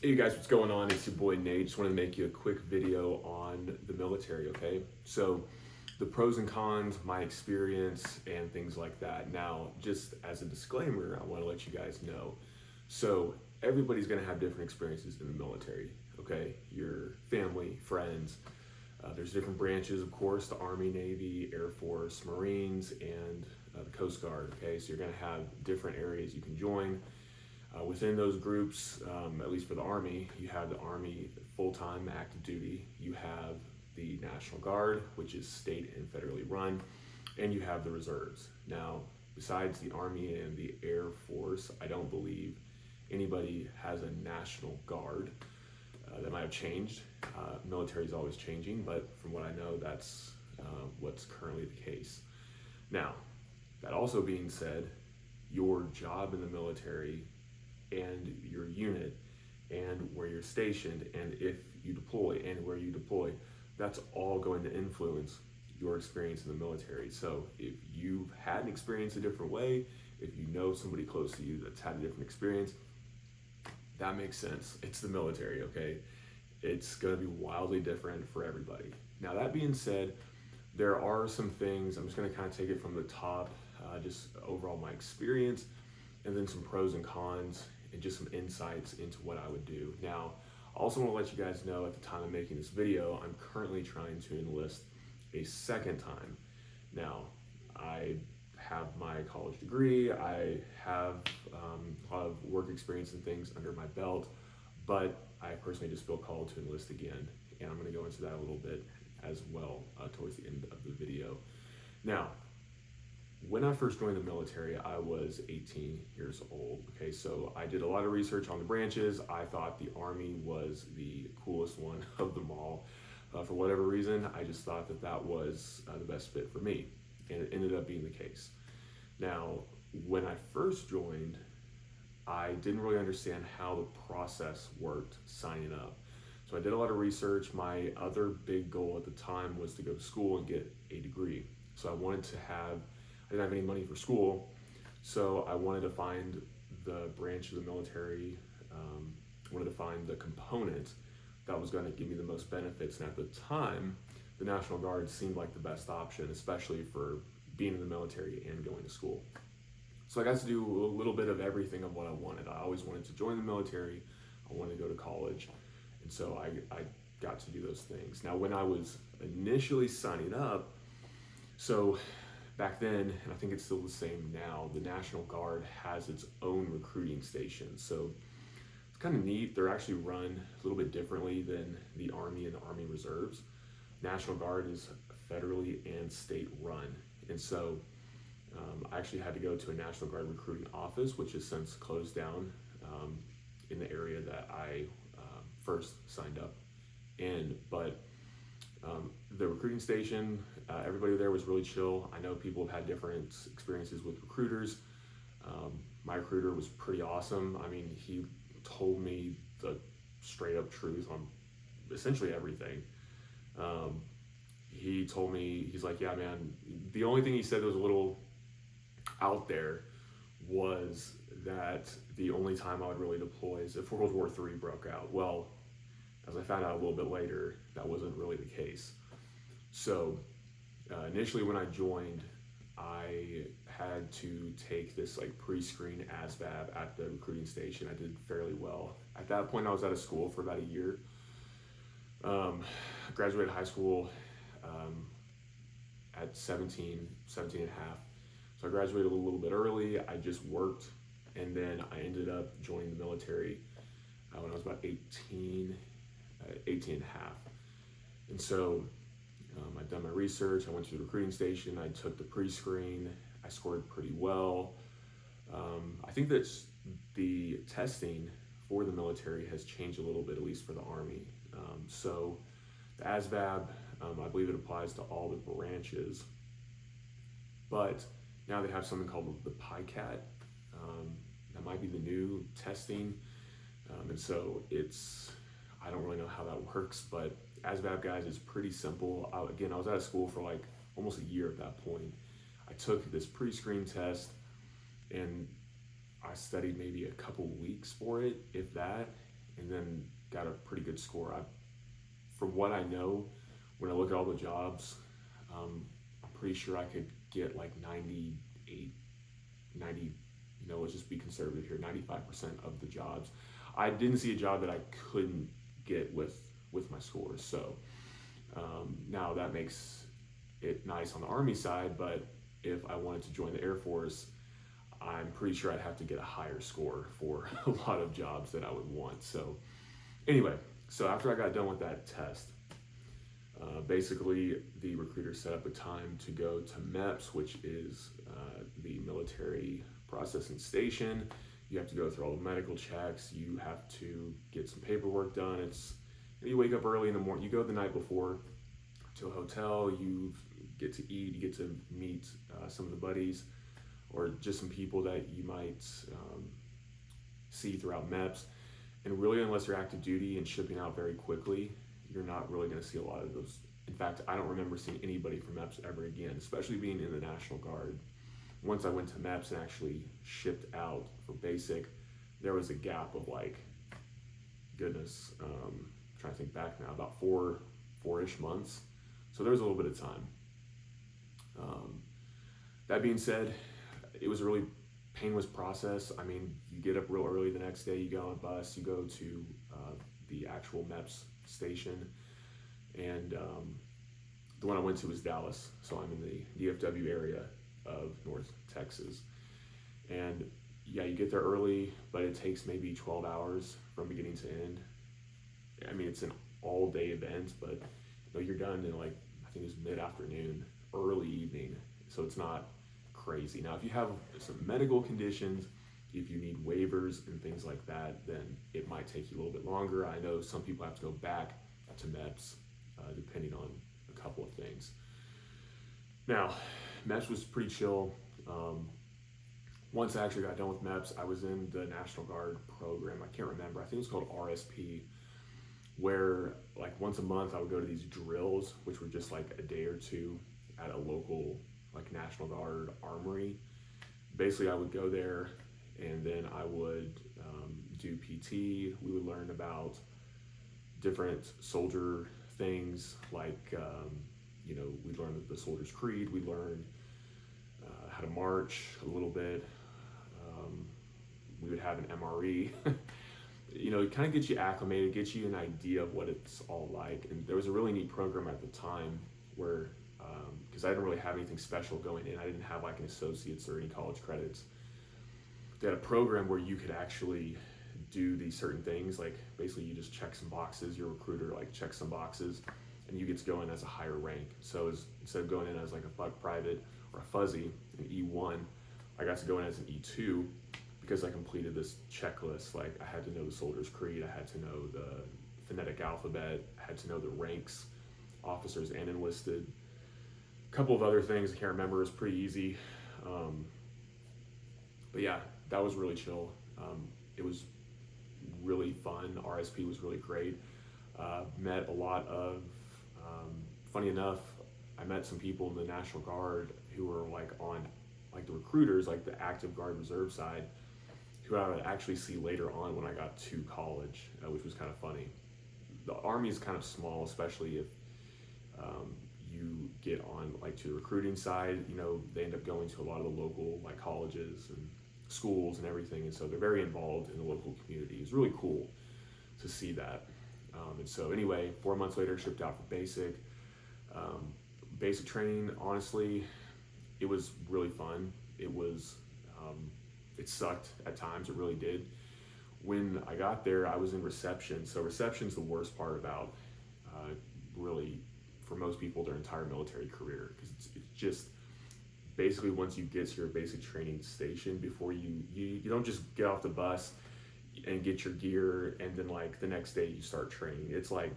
Hey you guys, what's going on? It's your boy Nate. Just wanted to make you a quick video on the military, okay? So the pros and cons, my experience, and things like that. Now, just as a disclaimer, I want to let you guys know. So everybody's going to have different experiences in the military, okay? Your family, friends. There's different branches, of course, the Army, Navy, Air Force, Marines, and the Coast Guard, okay? So you're going to have different areas you can join. Within those groups, at least for the Army, you have the Army full-time active duty, you have the National Guard, which is state and federally run, and you have the reserves. Now, besides the Army and the Air Force, I don't believe anybody has a National Guard. That might have changed. Military is always changing, but from what I know, that's what's currently the case. Now, that also being said, your job in the military and your unit and where you're stationed and if you deploy and where you deploy, that's all going to influence your experience in the military. So if you've had an experience a different way, if you know somebody close to you that's had a different experience, that makes sense. It's the military, okay? It's going to be wildly different for everybody. Now, that being said, there are some things, I'm just going to kind of take it from the top, just overall my experience, and then some pros and cons, and just some insights into what I would do. Now, I also want to let you guys know at the time of making this video, I'm currently trying to enlist a second time. Now, I have my college degree, I have a lot of work experience and things under my belt, but I personally just feel called to enlist again, and I'm going to go into that a little bit as well towards the end of the video. Now, when I first joined the military, I was 18 years old. Okay, so I did a lot of research on the branches. I thought the Army was the coolest one of them all. For whatever reason, I just thought that that was the best fit for me, and it ended up being the case. Now, when I first joined, I didn't really understand how the process worked signing up. So I did a lot of research. My other big goal at the time was to go to school and get a degree. So I wanted to have, I didn't have any money for school, so I wanted to find the branch of the military, wanted to find the component that was going to give me the most benefits. And at the time, the National Guard seemed like the best option, especially for being in the military and going to school. So I got to do a little bit of everything of what I wanted. I always wanted to join the military, I wanted to go to college, and so I got to do those things. Now, when I was initially signing up, so back then, and I think it's still the same now, the National Guard has its own recruiting station. So it's kind of neat. They're actually run a little bit differently than the Army and the Army Reserves. National Guard is federally and state run. And so I actually had to go to a National Guard recruiting office, which has since closed down in the area that I first signed up in. But the recruiting station, everybody there was really chill. I know people have had different experiences with recruiters. My recruiter was pretty awesome. I mean, he told me the straight up truth on essentially everything. He told me, he's like, yeah, man, the only thing he said that was a little out there was that the only time I would really deploy is if World War III broke out. Well, as I found out a little bit later, that wasn't really the case. So initially when I joined, I had to take this like pre-screen ASVAB at the recruiting station. I did fairly well. At that point, I was out of school for about a year. Graduated high school at 17 and a half. So I graduated a little bit early. I just worked, and then I ended up joining the military when I was about 18 and a half. And so I'd done my research. I went to the recruiting station. I took the pre-screen. I scored pretty well. I think that the testing for the military has changed a little bit, at least for the Army. So the ASVAB, I believe it applies to all the branches, but now they have something called the PICAT. That might be the new testing. And so I don't really know how that works, but ASVAB, guys, is pretty simple. Again, I was out of school for like almost a year at that point. I took this pre-screen test, and I studied maybe a couple weeks for it, if that, and then got a pretty good score. From what I know, when I look at all the jobs, I'm pretty sure I could get like 98, 90, let's just be conservative here, 95% of the jobs. I didn't see a job that I couldn't get with my scores. So now that makes it nice on the Army side, but if I wanted to join the Air Force, I'm pretty sure I'd have to get a higher score for a lot of jobs that I would want. So anyway, so after I got done with that test, basically the recruiter set up a time to go to MEPS, which is the military processing station. You have to go through all the medical checks. You have to get some paperwork done. You wake up early in the morning. You go the night before to a hotel. You get to eat. You get to meet some of the buddies, or just some people that you might see throughout MEPS. And really, unless you're active duty and shipping out very quickly, you're not really going to see a lot of those. In fact, I don't remember seeing anybody from MEPS ever again, especially being in the National Guard. Once I went to MEPS and actually shipped out for basic, there was a gap of like, goodness, I'm trying to think back now, about four-ish months. So there was a little bit of time. That being said, it was a really painless process. I mean, you get up real early the next day, you go on a bus, you go to the actual MEPS station, and the one I went to was Dallas, so I'm in the DFW area of North Texas. And yeah, you get there early, but it takes maybe 12 hours from beginning to end. I mean, it's an all-day event, but you're done in like, I think it's mid-afternoon, early evening, so it's not crazy. Now, if you have some medical conditions, if you need waivers and things like that, then it might take you a little bit longer. I know some people have to go back to MEPS depending on a couple of things. Now, MEPS was pretty chill. Once I actually got done with MEPS, I was in the National Guard program. I can't remember. I think it's called RSP, where like once a month I would go to these drills, which were just like a day or two at a local like National Guard armory. Basically, I would go there and then I would do PT. We would learn about different soldier things, like we'd learn the soldier's creed. We'd learn how to march a little bit. We would have an MRE. It kind of gets you acclimated, gets you an idea of what it's all like. And there was a really neat program at the time where, because I didn't really have anything special going in, I didn't have like an associate's or any college credits. They had a program where you could actually do these certain things, like basically you just check some boxes, your recruiter like checks some boxes, and you get to go in as a higher rank. So instead of going in as like a buck private or a fuzzy, an E1, I got to go in as an E2 because I completed this checklist. Like I had to know the soldier's creed, I had to know the phonetic alphabet, I had to know the ranks, officers and enlisted. A couple of other things I can't remember. It was pretty easy. But yeah, that was really chill. It was really fun. RSP was really great. Met a lot of, funny enough, I met some people in the National Guard who were like on like the recruiters, like the active Guard Reserve side, who I would actually see later on when I got to college, which was kind of funny. The Army is kind of small, especially if you get on like to the recruiting side. They end up going to a lot of the local like colleges and schools and everything, and so they're very involved in the local community. It's really cool to see that. And so anyway, 4 months later, shipped out for basic. Basic training, honestly, it was really fun. It sucked at times, it really did. When I got there, I was in reception. So reception's the worst part about really, for most people, their entire military career, because it's just basically once you get to your basic training station, before you don't just get off the bus and get your gear and then like the next day you start training. It's like,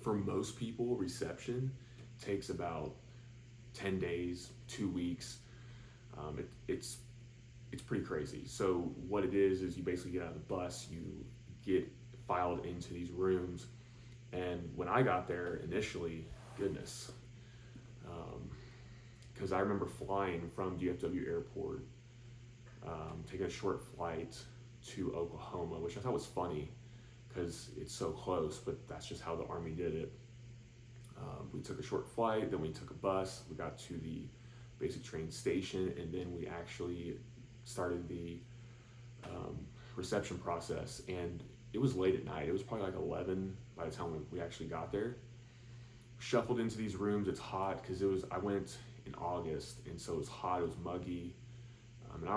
for most people, reception takes about 10 days, 2 weeks. It's pretty crazy. So what it is you basically get out of the bus, you get filed into these rooms. And when I got there initially, goodness, because I remember flying from DFW airport, taking a short flight to Oklahoma, which I thought was funny because it's so close, but that's just how the Army did it. We took a short flight, then we took a bus, we got to the basic training station, and then we actually started the reception process. And it was late at night. It was probably like 11 by the time we actually got there. Shuffled into these rooms. It's hot because I went in August, and so it was hot, it was muggy. And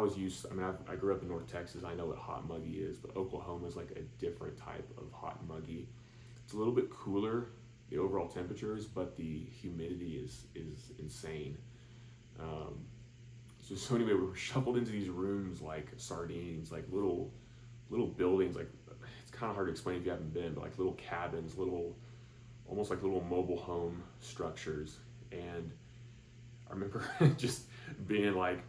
I grew up in North Texas. I know what hot and muggy is, but Oklahoma is like a different type of hot and muggy. It's a little bit cooler, the overall temperatures, but the humidity is insane. So anyway, we were shuffled into these rooms like sardines, like little buildings. Like, it's kind of hard to explain if you haven't been, but like little cabins, almost like little mobile home structures. And I remember just being like,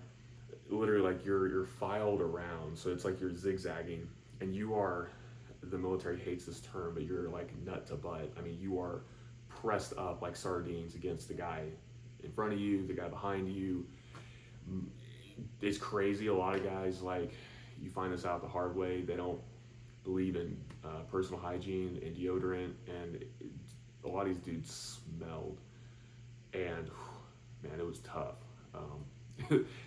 literally like you're filed around, so it's like you're zigzagging, and the military hates this term, but you're like nut to butt. I mean, you are pressed up like sardines against the guy in front of you, the guy behind you. It's crazy. A lot of guys, like, you find this out the hard way, they don't believe in personal hygiene and deodorant, and a lot of these dudes smelled, and man, it was tough.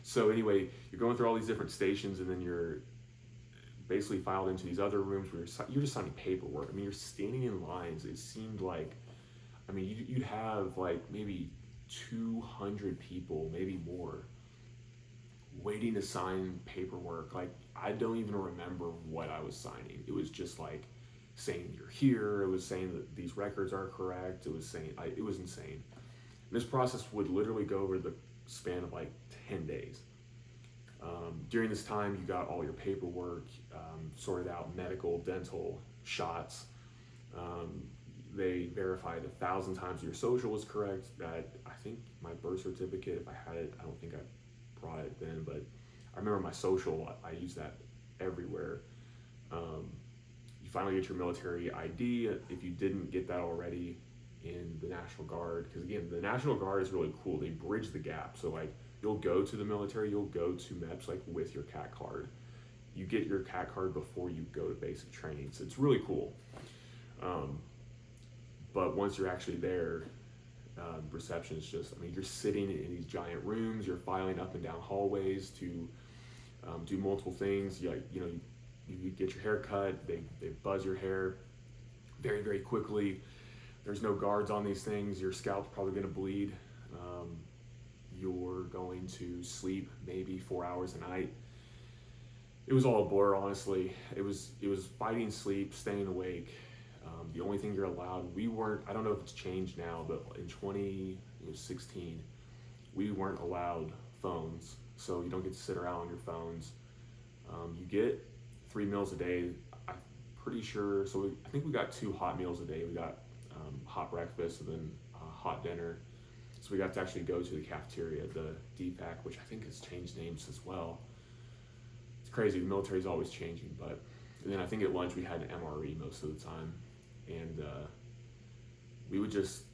So anyway, you're going through all these different stations, and then you're basically filed into these other rooms where you're just signing paperwork. I mean, you're standing in lines. It seemed like, I mean, you'd have like maybe 200 people, maybe more, waiting to sign paperwork. Like, I don't even remember what I was signing. It was just like saying you're here. It was saying that these records are correct. It was saying, it was insane. And this process would literally go over the span of like 10 days. During this time, you got all your paperwork sorted out, medical, dental, shots. They verified 1,000 times your social was correct. That, I think my birth certificate, if I had it, I don't think I brought it then, but I remember my social, I used that everywhere. You finally get your military ID if you didn't get that already in the National Guard, because again, the National Guard is really cool. They bridge the gap. So like, you'll go to the military, you'll go to MEPS like with your CAT card. You get your CAT card before you go to basic training. So it's really cool. But once you're actually there, reception is just, I mean, you're sitting in these giant rooms, you're filing up and down hallways to do multiple things. You get your hair cut, they buzz your hair very, very quickly. There's no guards on these things. Your scalp's probably gonna bleed. You're going to sleep maybe 4 hours a night. It was all a blur, honestly. It was fighting sleep, staying awake. The only thing you're allowed, I don't know if it's changed now, but in 2016, we weren't allowed phones. So you don't get to sit around on your phones. You get 3 meals a day. I'm pretty sure, I think we got 2 hot meals a day. We got hot breakfast and then hot dinner. So we got to actually go to the cafeteria, the DPAC, which I think has changed names as well. It's crazy, the military's always changing. But and then I think at lunch we had an MRE most of the time. And we would just,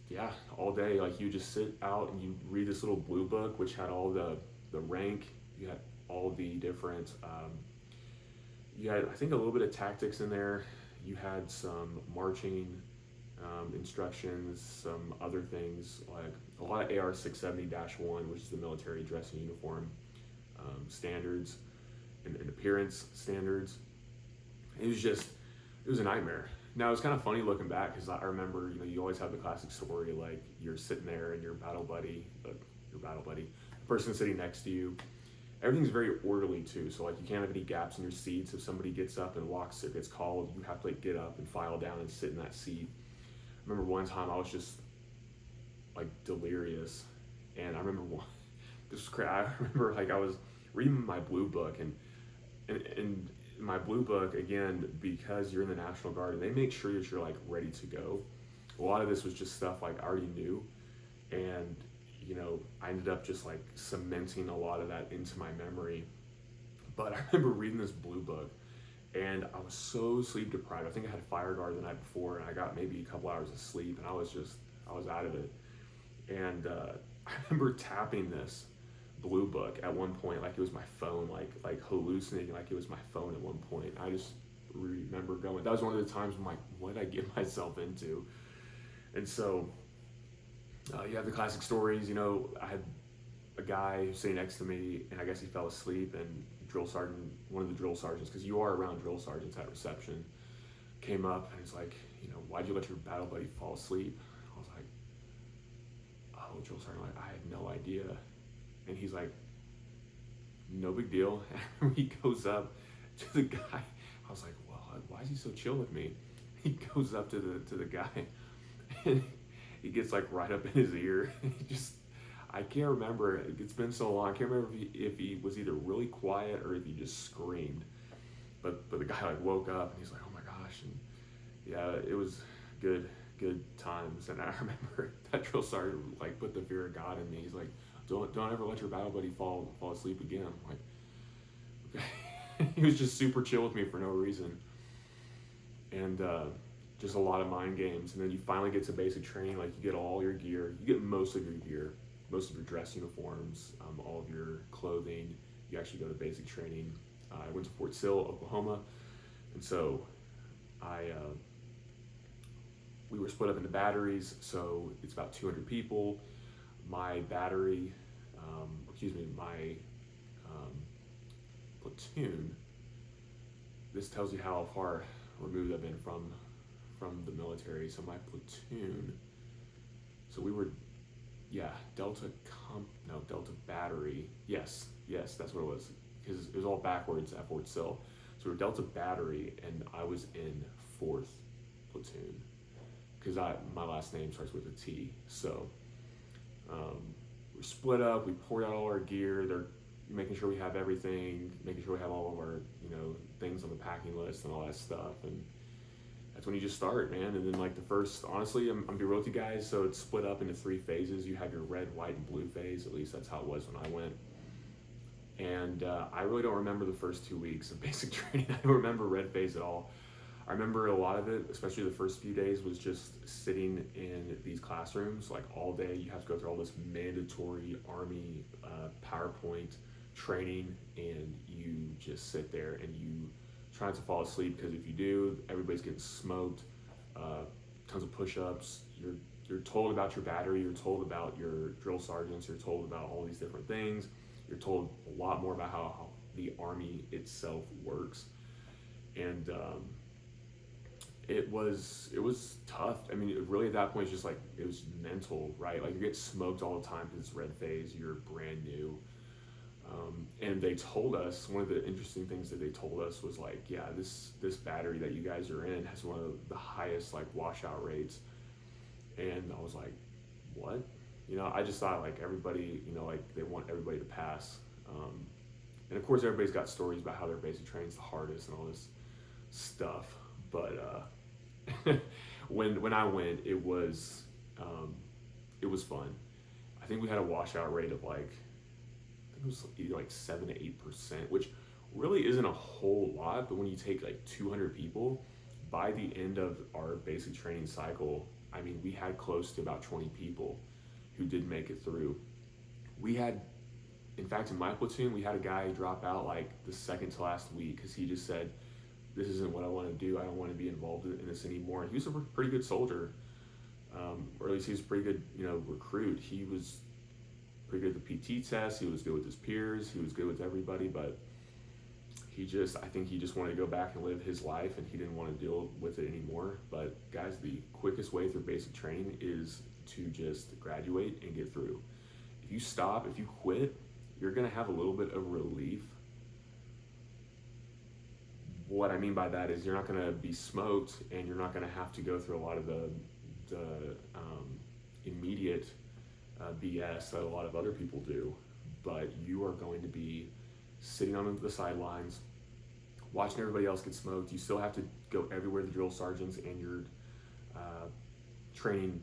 all day, like, you just sit out and you read this little blue book, which had all the rank, you had all the different, you had, I think, a little bit of tactics in there. You had some marching instructions, some other things, like a lot of AR 670-1, which is the military dress and uniform standards and appearance standards. It was a nightmare. Now, it's kind of funny looking back, because I remember, you always have the classic story, like you're sitting there and your battle buddy, the person sitting next to you, everything's very orderly too. So like, you can't have any gaps in your seats. If somebody gets up and walks or gets called, you have to like get up and file down and sit in that seat. I remember one time I was just like delirious, and I remember this was crazy. I remember like I was reading my blue book, and my blue book, again, because you're in the National Guard and they make sure that you're like ready to go. A lot of this was just stuff like I already knew, and I ended up just like cementing a lot of that into my memory. But I remember reading this blue book, and I was so sleep deprived. I think I had fire guard the night before, and I got maybe a couple hours of sleep, and I was out of it. And I remember tapping this blue book at one point like it was my phone, like hallucinating like it was my phone at one point. remember going. That was one of the times I'm like, what did I get myself into? And so you have the classic stories. I had a guy sitting next to me, and I guess he fell asleep. And one of the drill sergeants, because you are around drill sergeants at reception, came up and he's like, why'd you let your battle buddy fall asleep? I was like, oh, drill sergeant, I had no idea. And he's like, no big deal. And he goes up to the guy. I was like, well, why is he so chill with me? He goes up to the guy, and he gets like right up in his ear. I can't remember. It's been so long. I can't remember if he was either really quiet or if he just screamed. But the guy like woke up and he's like, oh my gosh. And yeah, it was good times. And I remember that drill sergeant like put the fear of God in me. He's like, don't ever let your battle buddy fall asleep again. I'm like, okay. He was just super chill with me for no reason. And just a lot of mind games. And then you finally get to basic training. Like, you get all your gear. You get most of your gear, most of your dress uniforms, all of your clothing. You actually go to basic training. I went to Fort Sill, Oklahoma. And so we were split up into batteries. So it's about 200 people. My battery, my platoon, this tells you how far removed I've been from the military. So my platoon, so we were, Delta Battery. Yes, that's what it was. Because it was all backwards at Fort Sill. So we were Delta Battery, and I was in 4th platoon. Because my last name starts with a T. So we're split up. We poured out all our gear. They're making sure we have everything, making sure we have all of our things on the packing list and all that stuff. And that's when you just start, man. And then like the first, honestly, I'm be real with you guys. So it's split up into 3 phases. You have your red, white, and blue phase. At least that's how it was when I went. And I really don't remember the first 2 weeks of basic training. I don't remember red phase at all. I remember a lot of it, especially the first few days, was just sitting in these classrooms like all day. You have to go through all this mandatory Army PowerPoint training, and you just sit there and you try not to fall asleep, because if you do, everybody's getting smoked. Tons of push-ups. You're told about your battery. You're told about your drill sergeants. You're told about all these different things. You're told a lot more about how the Army itself works. And it was tough. I mean, really at that point, it's just like, it was mental, right? Like, you get smoked all the time because it's red phase, you're brand new. And they told us, one of the interesting things that they told us was like, yeah, this battery that you guys are in has one of the highest like washout rates. And I was like, what? I just thought like everybody, like they want everybody to pass. And of course, everybody's got stories about how their basic training's the hardest and all this stuff. But when I went, it was fun. I think we had a washout rate of like, I think it was either like 7 to 8%, which really isn't a whole lot. But when you take like 200 people, by the end of our basic training cycle, I mean, we had close to about 20 people who did make it through. We had, in fact, in my platoon, we had a guy drop out like the second to last week because he just said, this isn't what I want to do. I don't want to be involved in this anymore. And he was a pretty good soldier, or at least he was a pretty good, recruit. He was pretty good at the PT test. He was good with his peers. He was good with everybody, but I think he just wanted to go back and live his life, and he didn't want to deal with it anymore. But guys, the quickest way through basic training is to just graduate and get through. If you stop, if you quit, you're going to have a little bit of relief. What I mean by that is you're not going to be smoked, and you're not going to have to go through a lot of the immediate BS that a lot of other people do. But you are going to be sitting on the sidelines, watching everybody else get smoked. You still have to go everywhere the drill sergeants and your training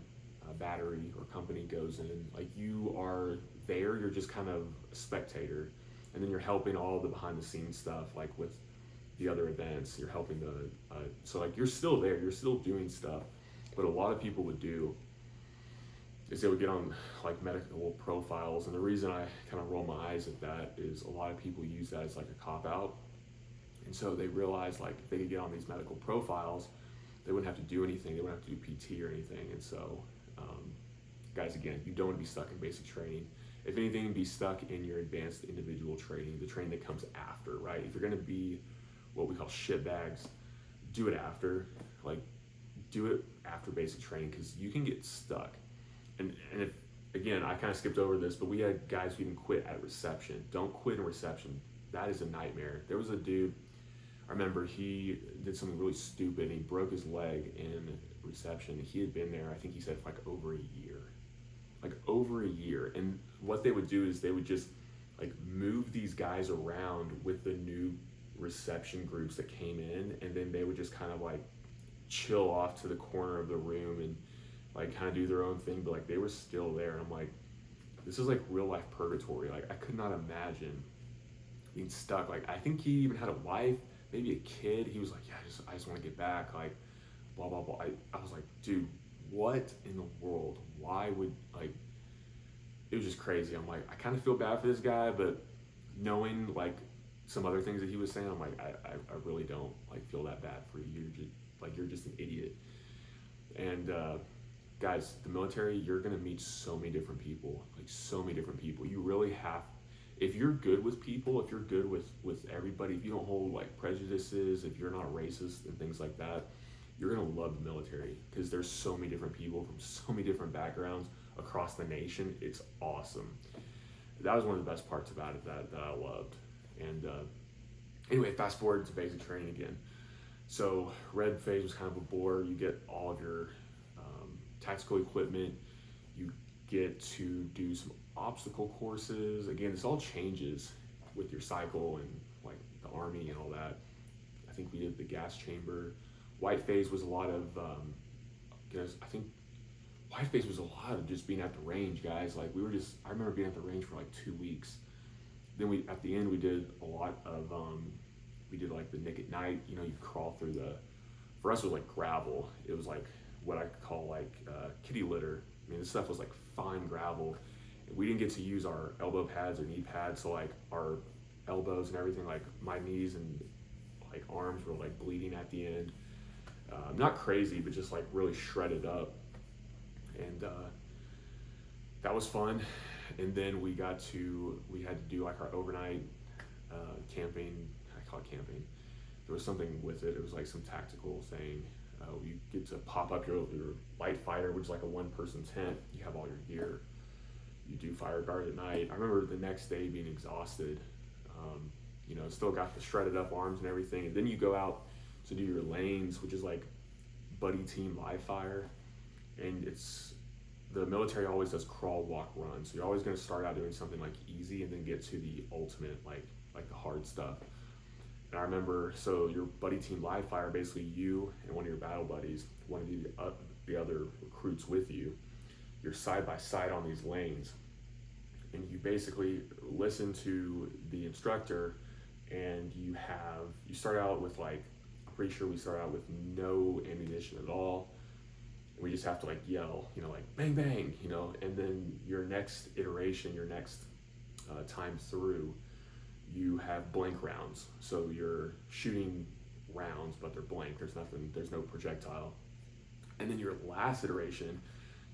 battery or company goes in. Like, you are there, you're just kind of a spectator, and then you're helping all the behind the scenes stuff, like with the other events. You're helping so like you're still there, you're still doing stuff. But a lot of people would do is they would get on like medical profiles, and the reason I kind of roll my eyes at that is a lot of people use that as like a cop out. And so they realized like if they could get on these medical profiles, they wouldn't have to do anything. They wouldn't have to do PT or anything. And so, guys, again, you don't want to be stuck in basic training. If anything, be stuck in your advanced individual training, the training that comes after, right? If you're going to be what we call shit bags, do it after. Like, do it after basic training, because you can get stuck. And if, again, I kind of skipped over this, but we had guys who even quit at reception. Don't quit in reception. That is a nightmare. There was a dude, I remember he did something really stupid and he broke his leg in reception. He had been there, I think he said, for like over a year. Like over a year. And what they would do is they would just like move these guys around with the new reception groups that came in, and then they would just kind of like chill off to the corner of the room and like kind of do their own thing, but like they were still there. And I'm like, this is like real life purgatory. Like I could not imagine being stuck. Like I think he even had a wife, maybe a kid. He was like, yeah, I just want to get back, like blah blah blah. I was like, dude, what in the world? Why would, like, it was just crazy. I'm like, I kind of feel bad for this guy, but knowing like some other things that he was saying, I'm like, I really don't like feel that bad for you. You're just an idiot. And guys, the military, you're gonna meet so many different people, like so many different people. You really have, if you're good with people, if you're good with everybody, if you don't hold like prejudices, if you're not racist and things like that, you're gonna love the military, because there's so many different people from so many different backgrounds across the nation. It's awesome. That was one of the best parts about it that I loved. And anyway, fast forward to basic training again. So red phase was kind of a bore. You get all of your tactical equipment. You get to do some obstacle courses. Again, this all changes with your cycle and like the Army and all that. I think we did the gas chamber. White phase was a lot of, I think white phase was a lot of just being at the range, guys. Like I remember being at the range for like 2 weeks. Then at the end, we did a lot of, we did like the Nick at Night. You know, you crawl through for us it was like gravel. It was like what I call like kitty litter. I mean, this stuff was like fine gravel. We didn't get to use our elbow pads or knee pads, so like our elbows and everything, like my knees and like arms were like bleeding at the end. Not crazy, but just like really shredded up. And that was fun. And then we had to do like our overnight camping. I call it camping. There was something with it. It was like some tactical thing. You get to pop up your light fighter, which is like a one-person tent. You have all your gear. You do fire guard at night. I remember the next day being exhausted. Still got the shredded up arms and everything. And then you go out to do your lanes, which is like buddy team live fire. And the military always does crawl, walk, run. So you're always going to start out doing something like easy and then get to the ultimate, like the hard stuff. And I remember, so your buddy team live fire, basically you and one of your battle buddies, one of the other recruits with you, you're side by side on these lanes. And you basically listen to the instructor, and you start out with like, I'm pretty sure we start out with no ammunition at all. We just have to like yell, like bang, bang, and then your next iteration, your next time through, you have blank rounds. So you're shooting rounds, but they're blank. There's no projectile. And then your last iteration,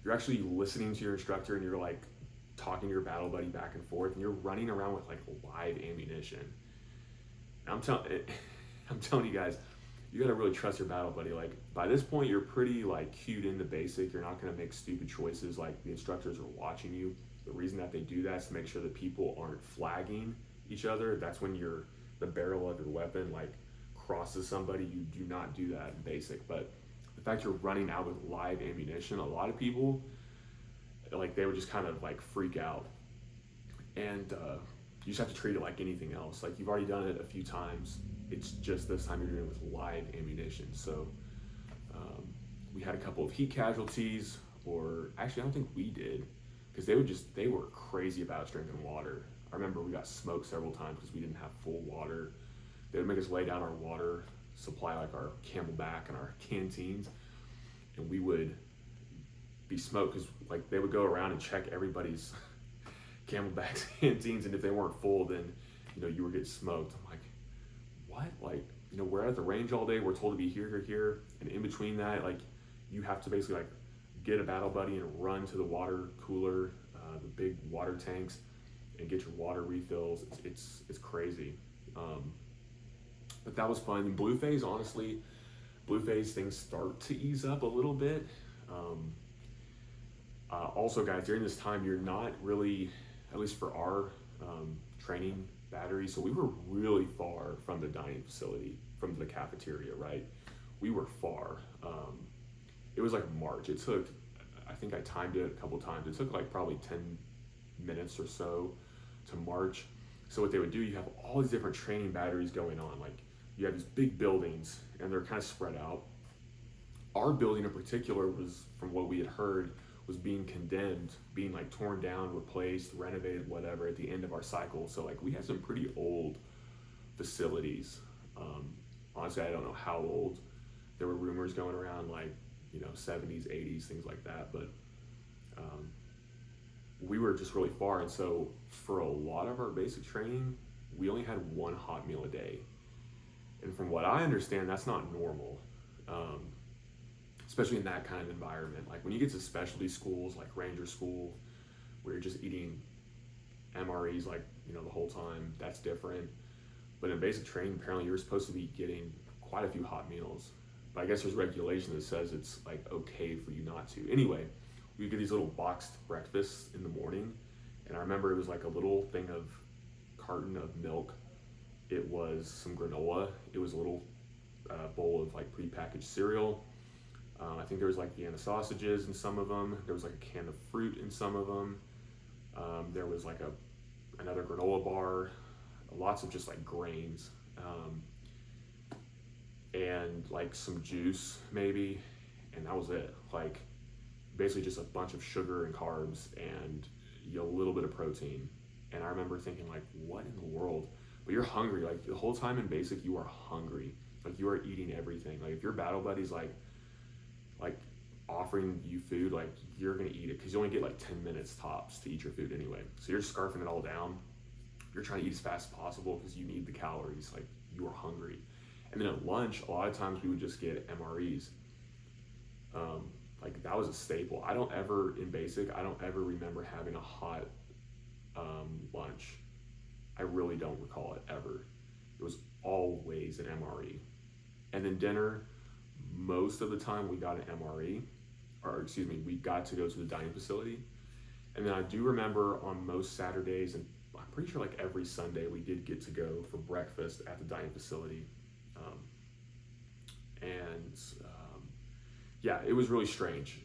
you're actually listening to your instructor and you're like talking to your battle buddy back and forth, and you're running around with like live ammunition. And I'm telling you guys, you gotta really trust your battle buddy. Like by this point, you're pretty like cued into basic. You're not gonna make stupid choices. Like the instructors are watching you. The reason that they do that is to make sure that people aren't flagging each other. That's when the barrel of your weapon like crosses somebody. You do not do that in basic. But the fact you're running out with live ammunition, a lot of people, like they would just kind of like freak out. And you just have to treat it like anything else. Like you've already done it a few times. It's just this time you're doing it with live ammunition. So we had a couple of heat casualties, or actually I don't think we did, because they were crazy about us drinking water. I remember we got smoked several times because we didn't have full water. They would make us lay down our water supply, like our Camelback and our canteens, and we would be smoked because like they would go around and check everybody's Camelbacks, canteens, and if they weren't full, then you would get smoked. I'm like, what? Like, we're at the range all day. We're told to be here, here, here. And in between that, like, you have to basically like get a battle buddy and run to the water cooler, the big water tanks, and get your water refills. It's crazy. But that was fun. And blue phase, honestly, blue phase things start to ease up a little bit. Also, guys, during this time, you're not really, at least for our training battery, so we were really far from the dining facility, from the cafeteria, right? We were far. It was like March. It took, I think I timed it a couple times. It took like probably 10 minutes or so to march. So what they would do, you have all these different training batteries going on. Like you have these big buildings and they're kind of spread out. Our building in particular was, from what we had heard, was being condemned, being like torn down, replaced, renovated, whatever at the end of our cycle. So like we had some pretty old facilities. Honestly, I don't know how old. There were rumors going around like, 70s, 80s, things like that. But we were just really far. And so for a lot of our basic training, we only had one hot meal a day. And from what I understand, that's not normal. Especially in that kind of environment. Like when you get to specialty schools like Ranger School, where you're just eating MREs like, the whole time, that's different. But in basic training, apparently you're supposed to be getting quite a few hot meals. But I guess there's regulation that says it's like okay for you not to. Anyway, we get these little boxed breakfasts in the morning. And I remember it was like a little thing of carton of milk. It was some granola. It was a little bowl of like prepackaged cereal. I think there was like Vienna sausages in some of them. There was like a can of fruit in some of them. There was like another granola bar, lots of just like grains, and like some juice maybe, and that was it. Like basically just a bunch of sugar and carbs and a little bit of protein. And I remember thinking like, what in the world? But you're hungry. Like the whole time in basic, you are hungry. Like you are eating everything. Like if your battle buddy's like offering you food, like you're gonna eat it because you only get like 10 minutes tops to eat your food anyway. So you're scarfing it all down. You're trying to eat as fast as possible because you need the calories. Like you are hungry. And then at lunch, a lot of times we would just get MREs. Like that was a staple. I don't ever remember having a hot lunch. I really don't recall it ever. It was always an MRE. And then dinner, most of the time we got an MRE, we got to go to the dining facility. And then I do remember on most Saturdays, and I'm pretty sure like every Sunday, we did get to go for breakfast at the dining facility. Yeah, it was really strange.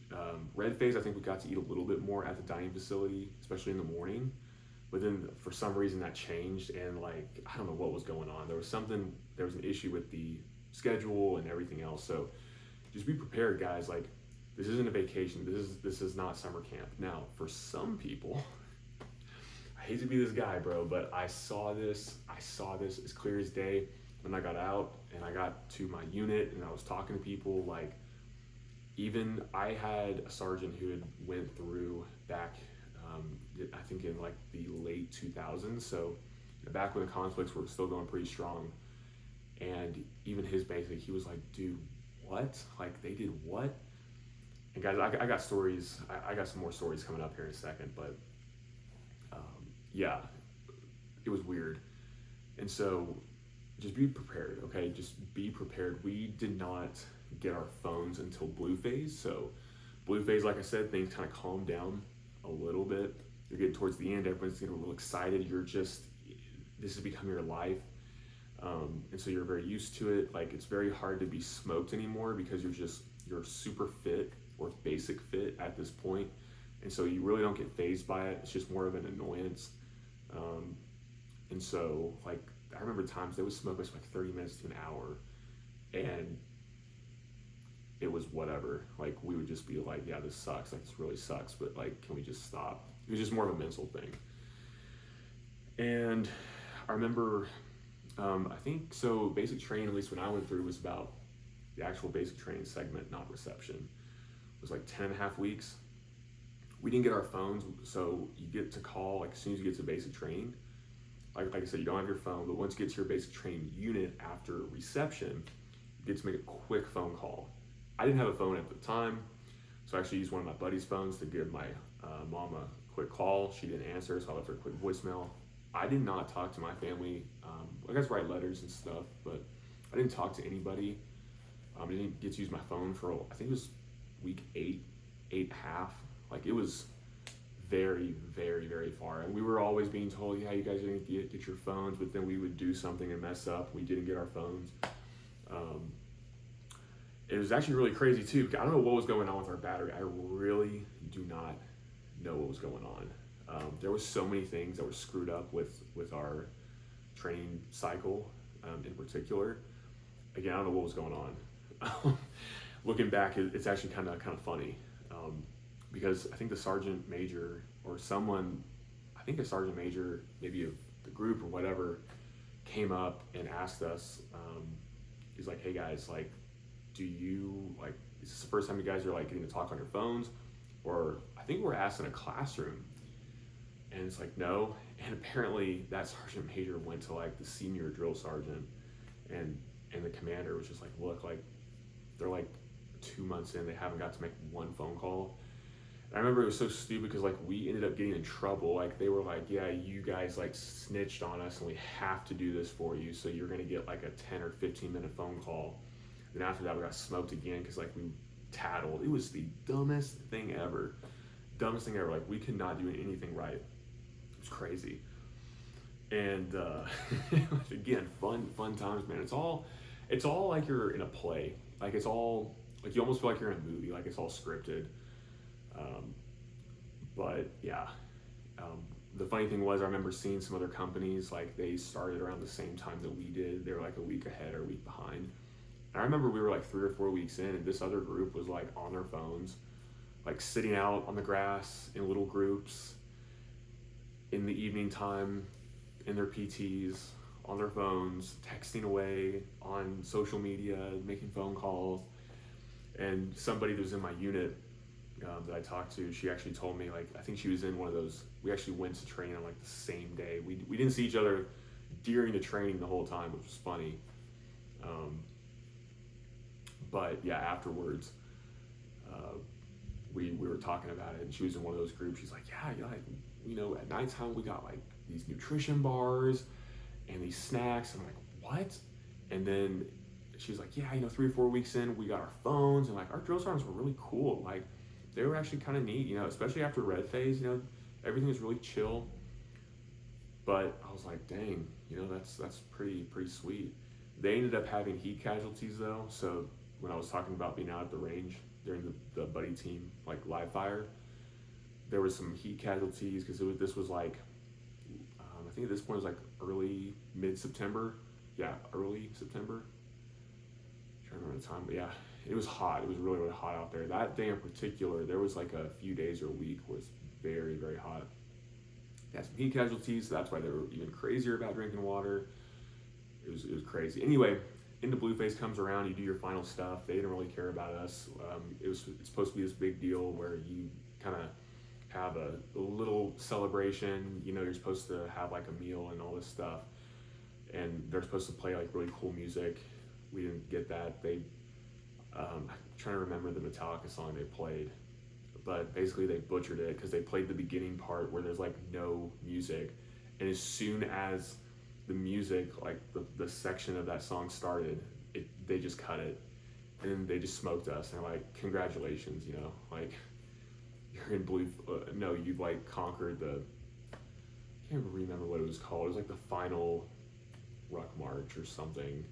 Red phase, I think we got to eat a little bit more at the dining facility, especially in the morning. But then for some reason that changed, and like, I don't know what was going on. There was an issue with the schedule and everything else. So just be prepared, guys. Like this isn't a vacation. This is not summer camp. Now, for some people, I hate to be this guy, bro, but I saw this as clear as day when I got out and I got to my unit and I was talking to people. Like even I had a sergeant who had went through back, I think in like the late 2000s. So back when the conflicts were still going pretty strong. And even his basic, he was like, dude, what? Like they did what? And guys, I got stories. I got some more stories coming up here in a second, but yeah, it was weird. And so just be prepared, okay? Just be prepared. We did not get our phones until blue phase. So blue phase, like I said, things kind of calmed down a little bit. You're getting towards the end. Everyone's getting a little excited. This has become your life. And so you're very used to it. Like it's very hard to be smoked anymore because you're super fit or basic fit at this point. And so you really don't get fazed by it. It's just more of an annoyance. And so like, I remember times they would smoke us like 30 minutes to an hour and it was whatever. Like we would just be like, yeah, this sucks. Like this really sucks, but like, can we just stop? It was just more of a mental thing. And I remember, I think so basic training, at least when I went through, was about the actual basic training segment, not reception. It was like 10 and a half weeks. We didn't get our phones, so you get to call like as soon as you get to basic training. like I said, you don't have your phone, but once you get to your basic training unit after reception, you get to make a quick phone call. I didn't have a phone at the time, so I actually used one of my buddy's phones to give my mom a quick call. She didn't answer, so I left her a quick voicemail. I did not talk to my family. I guess write letters and stuff, but I didn't talk to anybody. I didn't get to use my phone for, I think it was week 8.5. Like, it was very, very, very far. And we were always being told, yeah, you guys are going to get your phones, but then we would do something and mess up. We didn't get our phones. It was actually really crazy too. I don't know what was going on with our battery. I really do not know what was going on. There was so many things that were screwed up with our training cycle in particular. Again, I don't know what was going on. Looking back, it's actually kind of funny because I think the sergeant major or someone, I think a sergeant major, maybe of the group or whatever, came up and asked us. He's like, "Hey guys, like, do you like? Is this the first time you guys are like getting to talk on your phones?" Or I think we're asked in a classroom, and it's like no. And apparently that sergeant major went to like the senior drill sergeant, and the commander was just like, "Look, like they're like 2 months in, they haven't got to make one phone call." And I remember it was so stupid because like we ended up getting in trouble. Like they were like, "Yeah, you guys like snitched on us, and we have to do this for you. So you're gonna get like a 10 or 15-minute phone call." Then after that, we got smoked again because like we tattled. It was the dumbest thing ever. Like we could not do anything right. It was crazy. And again, fun times, man. It's all like you're in a play. Like it's all like you almost feel like you're in a movie. Like it's all scripted. But yeah, the funny thing was I remember seeing some other companies like they started around the same time that we did. They were like a week ahead or a week behind. And I remember we were like 3 or 4 weeks in, and this other group was like on their phones, like sitting out on the grass in little groups in the evening time, in their PTs, on their phones, texting away on social media, making phone calls. And somebody that was in my unit that I talked to, she actually told me, like, I think she was in one of those, we actually went to training on like the same day. We didn't see each other during the training the whole time, which was funny. But yeah, afterwards, we were talking about it, and she was in one of those groups. She's like, yeah, like, you know, at nighttime we got like these nutrition bars and these snacks. I'm like, what? And then she's like, yeah, you know, 3 or 4 weeks in, we got our phones, and like our drill sergeants were really cool. Like they were actually kind of neat, you know, especially after red phase, you know, everything was really chill. But I was like, dang, you know, that's pretty sweet. They ended up having heat casualties though. So when I was talking about being out at the range during the buddy team, like live fire, there was some heat casualties because this was like, I think at this point it was like mid-September. Yeah, early September. I'm trying to remember the time, but yeah, it was hot. It was really, really hot out there. That day in particular, there was like a few days or a week was very, very hot. They had some heat casualties, so that's why they were even crazier about drinking water. It was crazy. Anyway, into Blueface comes around, you do your final stuff. They didn't really care about us. It's supposed to be this big deal where you kind of have a little celebration. You know, you're supposed to have like a meal and all this stuff. And they're supposed to play like really cool music. We didn't get that. I'm trying to remember the Metallica song they played, but basically they butchered it because they played the beginning part where there's like no music, and as soon as the music, like the section of that song started, they just cut it, and then they just smoked us. And they're like, congratulations, you know, like you're in blue. No, you've like conquered the. I can't remember what it was called. It was like the final ruck march or something.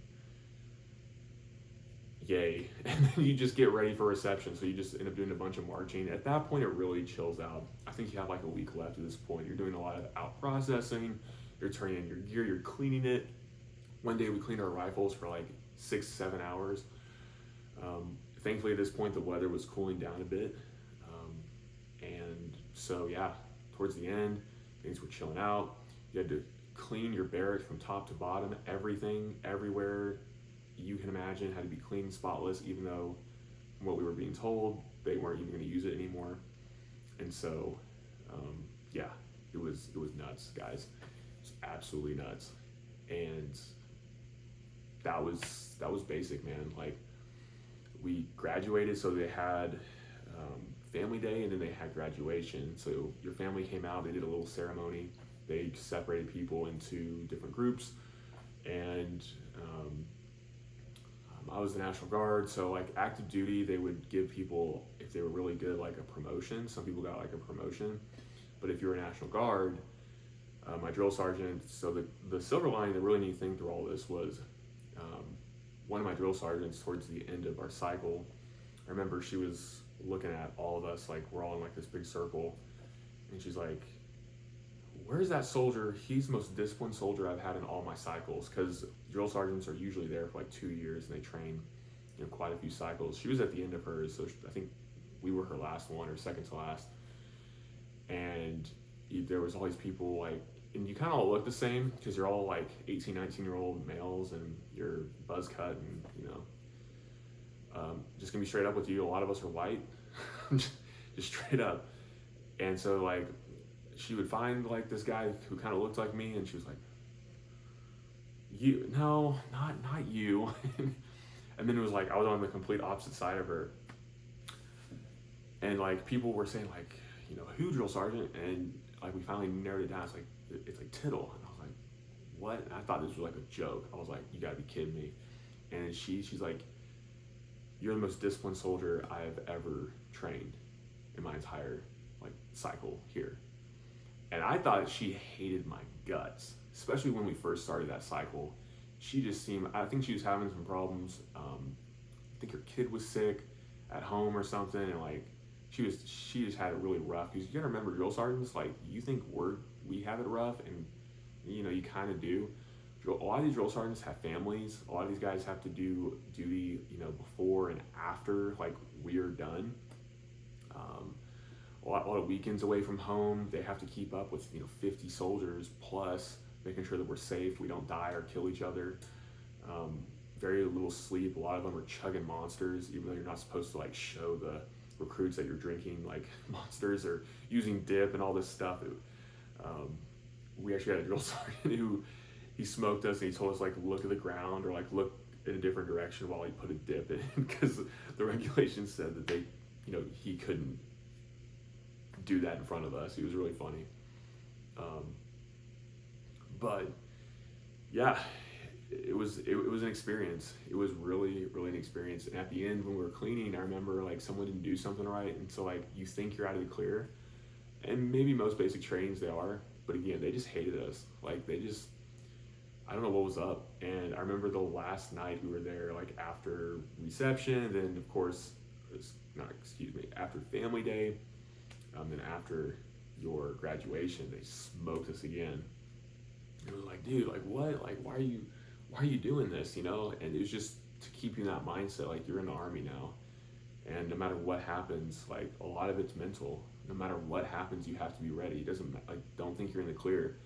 Yay. And then you just get ready for reception, so you just end up doing a bunch of marching. At that point it really chills out. I think you have like a week left at this point. You're doing a lot of out processing, you're turning in your gear, you're cleaning it. One day we cleaned our rifles for like 6-7 hours. Thankfully at this point the weather was cooling down a bit, and so yeah, towards the end things were chilling out. You had to clean your barracks from top to bottom. Everything, everywhere you can imagine had to be clean, spotless, even though from what we were being told, they weren't even going to use it anymore. And so, yeah, it was nuts, guys. It's absolutely nuts. And that was basic, man. Like, we graduated, so they had family day, and then they had graduation. So your family came out, they did a little ceremony, they separated people into different groups, and I was the National Guard, so like active duty, they would give people, if they were really good, like a promotion. Some people got like a promotion, but if you were a National Guard, my drill sergeant, so the silver lining, the really neat thing through all this was one of my drill sergeants towards the end of our cycle, I remember she was looking at all of us, like we're all in like this big circle, and she's like, where's that soldier? He's the most disciplined soldier I've had in all my cycles, because drill sergeants are usually there for like 2 years and they train, quite a few cycles. She was at the end of hers, so I think we were her last one or second to last. And there was all these people, like, and you kind of all look the same because you're all like 18, 19-year-old males, and you're buzz cut, and just gonna be straight up with you, a lot of us are white. Just straight up. And so like she would find like this guy who kind of looked like me, and she was like, you, no, not you. And then it was like I was on the complete opposite side of her, and like people were saying like, who, drill sergeant? And like we finally narrowed it down. It's like Tittle. And I was like, what? And I thought this was like a joke. I was like, you gotta be kidding me. And she's like, you're the most disciplined soldier I've ever trained in my entire like cycle here. And I thought she hated my guts, especially when we first started that cycle. She just seemed, I think she was having some problems. I think her kid was sick at home or something, and like she just had it really rough. Because you gotta remember, drill sergeants, like, you think we have it rough, and you kind of do. A lot of these drill sergeants have families. A lot of these guys have to do duty, before and after like we are done. A lot of weekends away from home. They have to keep up with 50 soldiers plus, making sure that we're safe, we don't die or kill each other. Very little sleep. A lot of them are chugging monsters, even though you're not supposed to like show the recruits that you're drinking like monsters, or using dip and all this stuff. We actually had a drill sergeant who, he smoked us, and he told us like look at the ground, or like look in a different direction while he put a dip in, because the regulations said that they, he couldn't do that in front of us. He was really funny. But yeah, it was an experience. It was really an experience. And at the end, when we were cleaning, I remember like someone didn't do something right, and so like you think you're out of the clear, and maybe most basic trainings they are, but again, they just hated us. Like I don't know what was up. And I remember the last night we were there, like after reception, and then of course, after family day, and after your graduation, they smoked us again. And it was like, dude, like what? Like why are you doing this? And it was just to keep you in that mindset, like you're in the Army now, and no matter what happens, like a lot of it's mental. No matter what happens, you have to be ready. It doesn't, like, don't think you're in the clear.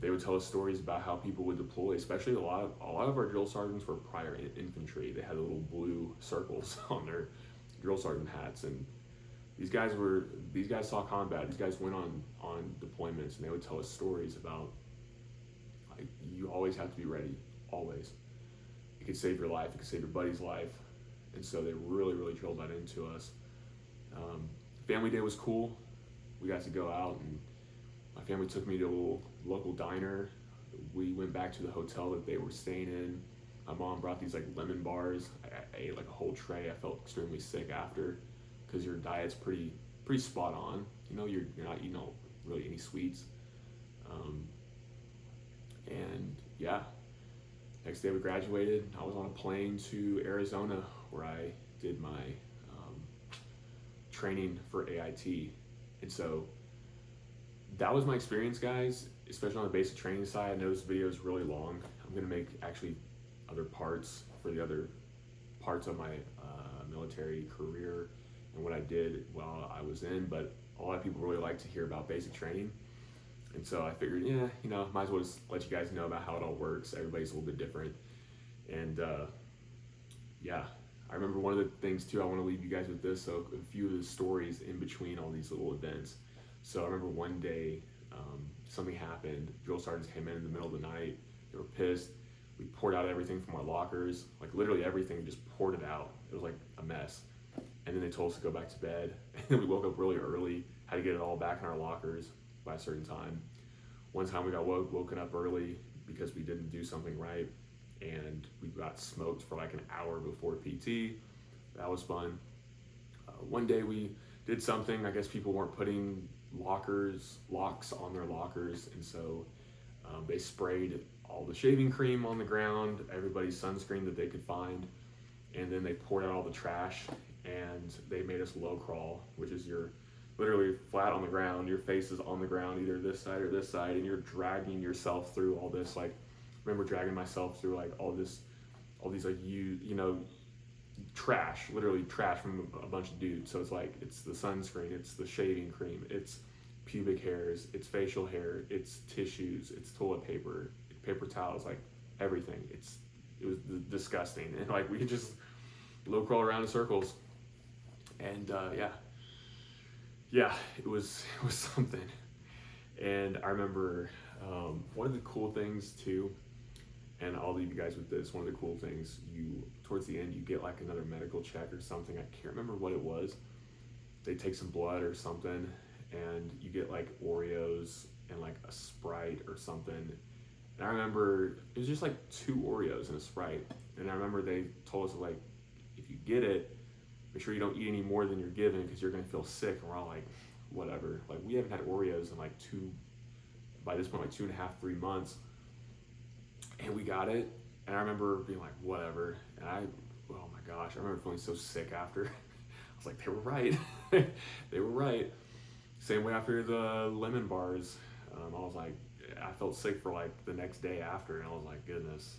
They would tell us stories about how people would deploy, especially a lot of our drill sergeants were prior infantry. They had little blue circles on their drill sergeant hats, and these guys saw combat. These guys went on deployments, and they would tell us stories about like you always have to be ready, always. It could save your life. It could save your buddy's life, and so they really drilled that into us. Family day was cool. We got to go out, and my family took me to a little local diner. We went back to the hotel that they were staying in. My mom brought these like lemon bars. I ate like a whole tray. I felt extremely sick after, because your diet's pretty spot on. You're not eating really any sweets. And yeah, next day we graduated. I was on a plane to Arizona, where I did my training for AIT. And so that was my experience, guys, especially on the basic training side. I know this video is really long. I'm gonna make actually other parts for the other parts of my military career and what I did while I was in, but a lot of people really like to hear about basic training. And so I figured, might as well just let you guys know about how it all works. Everybody's a little bit different. And yeah, I remember one of the things too, I want to leave you guys with this. So a few of the stories in between all these little events. So I remember one day, Something happened. Drill sergeants came in the middle of the night. They were pissed. We poured out everything from our lockers, like literally everything, just poured it out. It was like a mess. And then they told us to go back to bed. And then we woke up really early, had to get it all back in our lockers by a certain time. One time we got woken up early because we didn't do something right, and we got smoked for like an hour before PT. That was fun. One day we did something, I guess people weren't putting locks on their lockers, and so they sprayed all the shaving cream on the ground, everybody's sunscreen that they could find, and then they poured out all the trash, and they made us low crawl, which is you're literally flat on the ground, your face is on the ground, either this side or this side, and you're dragging yourself through all this. Like, I remember dragging myself through like all these like trash, literally trash from a bunch of dudes. So it's like, it's the sunscreen, it's the shaving cream, it's pubic hairs, it's facial hair, it's tissues, it's toilet paper, paper towels, like everything. It was disgusting, and like we could just low crawl around in circles, and it was something. And I remember one of the cool things too, and I'll leave you guys with this. One of the cool things, towards the end you get like another medical check or something. I can't remember what it was. They take some blood or something, and you get like Oreos and like a Sprite or something. And I remember it was just like 2 Oreos and a Sprite. And I remember they told us, like, if you get it, make sure you don't eat any more than you're given because you're gonna feel sick. And we're all like, whatever. Like, we haven't had Oreos in like by this point, like 2.5, 3 months. And we got it. And I remember being like, whatever. And oh my gosh, I remember feeling so sick after. I was like, they were right. They were right. Same way after the lemon bars. I was like, I felt sick for like the next day after, and I was like, goodness.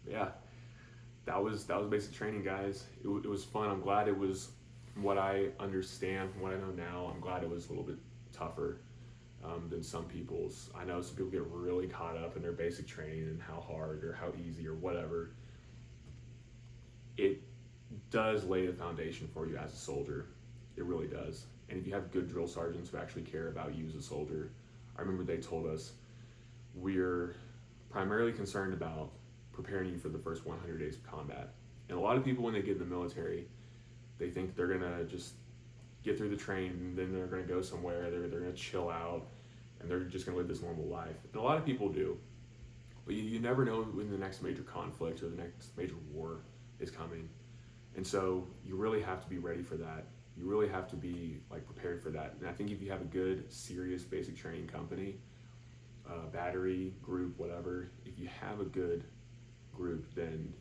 That was basic training, guys. It was fun. I'm glad it was what I understand from what I know now. I'm glad it was a little bit tougher than some people's. I know some people get really caught up in their basic training and how hard or how easy or whatever. It does lay the foundation for you as a soldier. It really does. And if you have good drill sergeants who actually care about you as a soldier, I remember they told us, we're primarily concerned about preparing you for the first 100 days of combat. And a lot of people, when they get in the military, they think they're gonna just get through the train, and then they're gonna go somewhere, they're gonna chill out, and they're just gonna live this normal life. And a lot of people do. But you never know when the next major conflict or the next major war is coming. And so you really have to be ready for that. You really have to be like prepared for that. And I think if you have a good, serious basic training company, battery, group, whatever, if you have a good group, then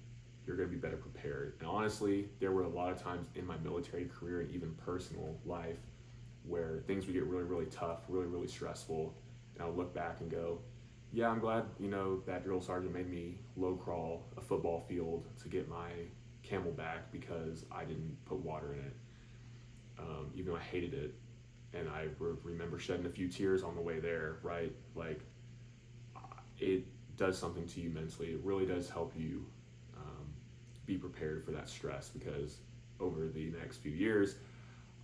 you're gonna be better prepared. And honestly, there were a lot of times in my military career and even personal life where things would get really, really tough, really, really stressful. And I would look back and go, yeah, I'm glad, that drill sergeant made me low crawl a football field to get my Camelback because I didn't put water in it. Even though I hated it, and I remember shedding a few tears on the way there, right? Like, it does something to you mentally. It really does help you be prepared for that stress, because over the next few years,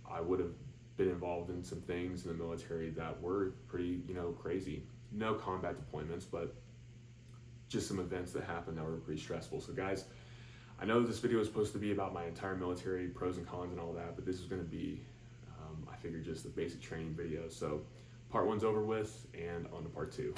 I would have been involved in some things in the military that were pretty, crazy. No combat deployments, but just some events that happened that were pretty stressful. So guys, I know this video is supposed to be about my entire military, pros and cons and all that, but this is gonna be, I figured, just a basic training video. So part 1's over with, and on to part 2.